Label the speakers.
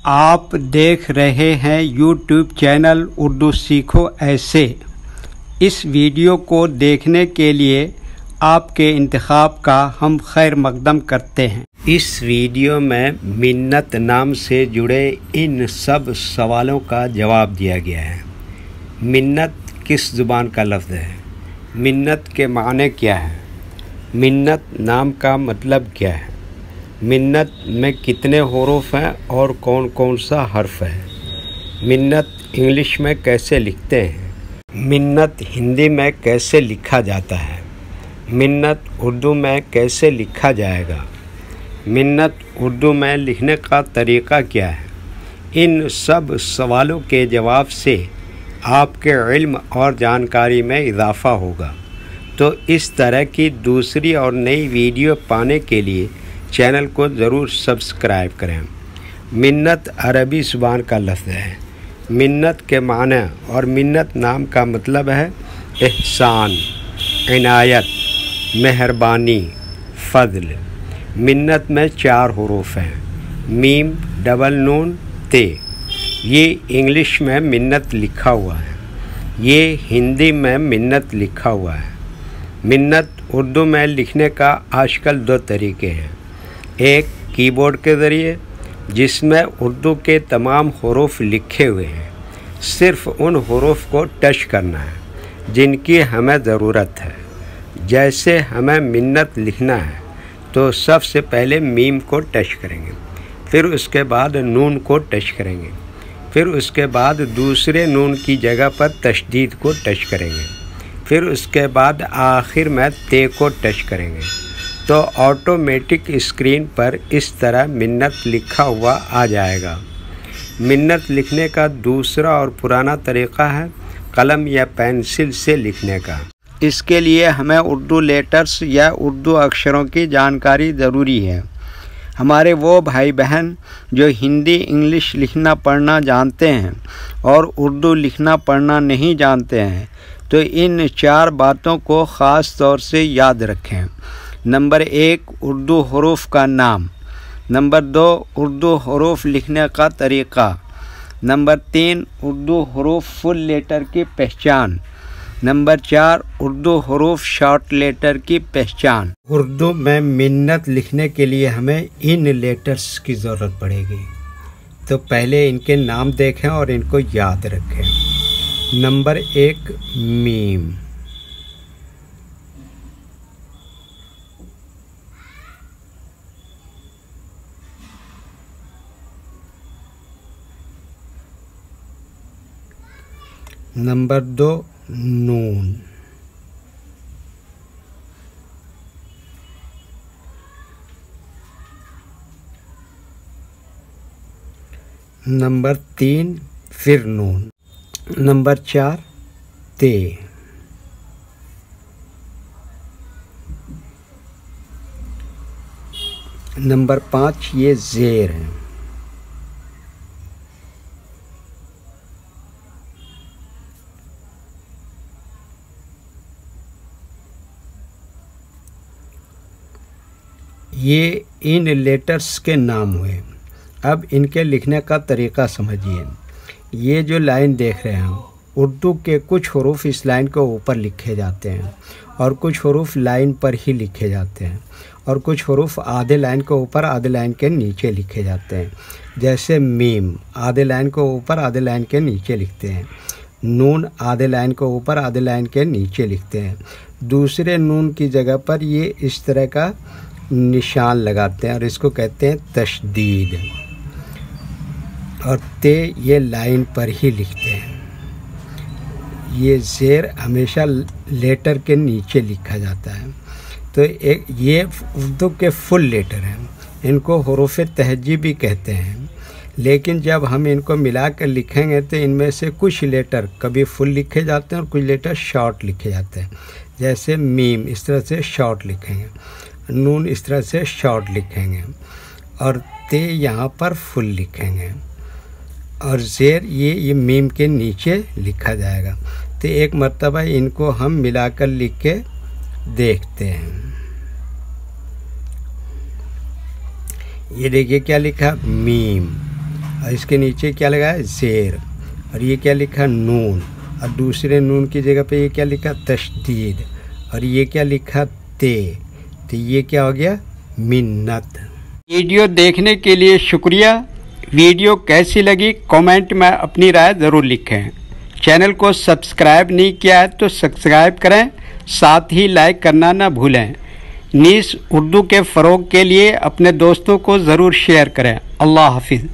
Speaker 1: आप देख रहे हैं यूट्यूब चैनल उर्दू सीखो ऐसे। इस वीडियो को देखने के लिए आपके इंतखाब का हम खैर मकदम करते हैं। इस वीडियो में मिन्नत नाम से जुड़े इन सब सवालों का जवाब दिया गया है। मिन्नत किस ज़ुबान का लफ्ज़ है? मिन्नत के माने क्या है? मिन्नत नाम का मतलब क्या है? मिन्नत में कितने हुरूफ हैं और कौन कौन सा हर्फ है? मिन्नत इंग्लिश में कैसे लिखते हैं? मिन्नत हिंदी में कैसे लिखा जाता है? मिन्नत उर्दू में कैसे लिखा जाएगा? मिन्नत उर्दू में लिखने का तरीक़ा क्या है? इन सब सवालों के जवाब से आपके इल्म और जानकारी में इजाफ़ा होगा। तो इस तरह की दूसरी और नई वीडियो पाने के लिए चैनल को ज़रूर सब्सक्राइब करें। मिन्नत अरबी ज़ुबान का लफ्ज़ है। मिन्नत के माने और मिन्नत नाम का मतलब है एहसान, इनायत, मेहरबानी, फ़ज़ल। मिन्नत में 4 हुरूफ हैं, मीम, डबल नून, ते। ये इंग्लिश में मिन्नत लिखा हुआ है, ये हिंदी में मिन्नत लिखा हुआ है। मिन्नत उर्दू में लिखने का आजकल 2 तरीके हैं। एक कीबोर्ड के ज़रिए, जिसमें उर्दू के तमाम हुरूफ लिखे हुए हैं, सिर्फ़ उन हुरूफ को टच करना है जिनकी हमें ज़रूरत है। जैसे हमें मिन्नत लिखना है तो सबसे पहले मीम को टच करेंगे, फिर उसके बाद नून को टच करेंगे, फिर उसके बाद दूसरे नून की जगह पर तशदीद को टच करेंगे, फिर उसके बाद आखिर में ते को टच करेंगे। तो ऑटोमेटिक स्क्रीन पर इस तरह मिन्नत लिखा हुआ आ जाएगा। मिन्नत लिखने का दूसरा और पुराना तरीक़ा है कलम या पेंसिल से लिखने का। इसके लिए हमें उर्दू लेटर्स या उर्दू अक्षरों की जानकारी ज़रूरी है। हमारे वो भाई बहन जो हिंदी इंग्लिश लिखना पढ़ना जानते हैं और उर्दू लिखना पढ़ना नहीं जानते हैं, तो इन 4 बातों को ख़ास तौर से याद रखें। नंबर 1, उर्दू हुरूफ का नाम। नंबर 2, उर्दू हुरूफ लिखने का तरीक़ा। नंबर 3, उर्दू हुरूफ फुल लेटर की पहचान। नंबर 4, उर्दू हुरूफ शॉर्ट लेटर की पहचान। उर्दू में मिन्नत लिखने के लिए हमें इन लेटर्स की ज़रूरत पड़ेगी, तो पहले इनके नाम देखें और इनको याद रखें। Number 1, meme. नंबर 2, नून। नंबर 3, फिर नून। नंबर 4, ते। नंबर 5, ये ज़ेर है। ये इन लेटर्स के नाम हुए। अब इनके लिखने का तरीक़ा समझिए। ये जो लाइन देख रहे हैं, उर्दू के कुछ हुरूफ इस लाइन के ऊपर लिखे जाते हैं और कुछ हुरूफ लाइन पर ही लिखे जाते हैं और कुछ हुरूफ आधे लाइन के ऊपर आधे लाइन के नीचे लिखे जाते हैं। जैसे मीम आधे लाइन के ऊपर आधे लाइन के नीचे लिखते हैं, नून आधे लाइन के ऊपर आधे लाइन के नीचे लिखते हैं। दूसरे नून की जगह पर ये इस तरह का निशान लगाते हैं और इसको कहते हैं तशदीद। और ते ये लाइन पर ही लिखते हैं। ये ज़ेर हमेशा लेटर के नीचे लिखा जाता है। तो एक ये उर्दू के फुल लेटर हैं, इनको हुरूफ तहजी भी कहते हैं। लेकिन जब हम इनको मिला कर लिखेंगे तो इनमें से कुछ लेटर कभी फुल लिखे जाते हैं और कुछ लेटर शॉर्ट लिखे जाते हैं। जैसे मीम इस तरह से शॉर्ट लिखेंगे, नून इस तरह से शॉर्ट लिखेंगे और ते यहाँ पर फुल लिखेंगे और ज़ेर ये मीम के नीचे लिखा जाएगा। तो एक मर्तबा इनको हम मिलाकर लिख के देखते हैं। ये देखिए क्या लिखा, मीम। और इसके नीचे क्या लगा है ज़ेर, और ये क्या लिखा नून, और दूसरे नून की जगह पे ये क्या लिखा तशदीद, और ये क्या लिखा ते, तो ये क्या हो गया मिन्नत। वीडियो देखने के लिए शुक्रिया। वीडियो कैसी लगी कमेंट में अपनी राय ज़रूर लिखें। चैनल को सब्सक्राइब नहीं किया है तो सब्सक्राइब करें, साथ ही लाइक करना ना भूलें। नीस उर्दू के फ़रोग़ के लिए अपने दोस्तों को ज़रूर शेयर करें। अल्लाह हाफिज़।